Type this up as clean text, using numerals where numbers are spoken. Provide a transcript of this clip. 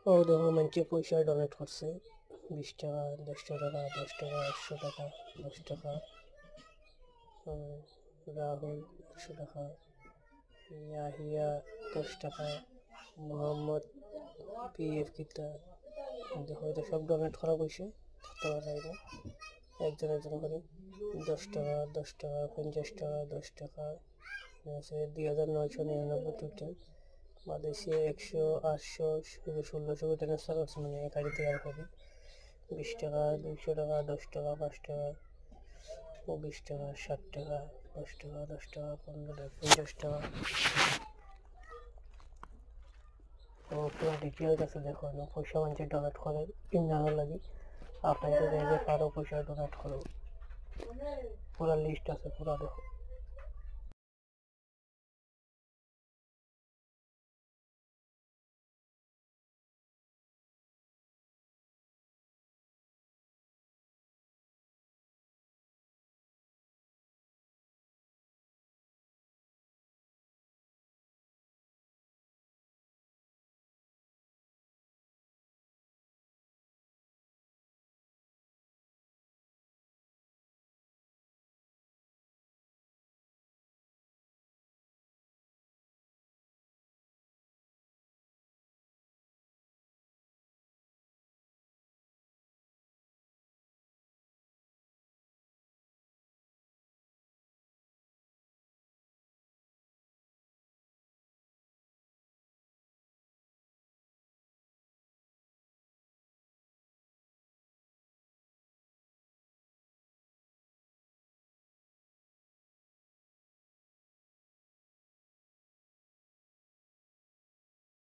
ও দেখো মানুষে পয়সা ডোনেট করছে 20 টাকা 10 টাকা 10 টাকা 100 টাকা 10 টাকা রাহুল 100 টাকা ইয়াহিয়া 10 টাকা মোহাম্মদ পিএফ কিতা দেখো এটা সব ডোনেট করা পয়সা থাকতে পারে না একজন একজন করে 10 টাকা 10 টাকা 50 টাকা 10 টাকা আছে 2999 টোটাল বাদেশে 100 800 1600 ট্রান্সফার করছে মানে এক আইডি থেকে আর হবে 20 টাকা 200 টাকা 10 টাকা 5 টাকা 20 টাকা 60 টাকা 10 টাকা 10 টাকা 15 টাকা 50 টাকা পুরো ডিটেলস আছে দেখো পয়সা মানুষ ডোনেট করে জানার লাগে আপনাদের কারো পয়সা ডোনেট করো পুরো লিস্ট আছে পুরো দেখো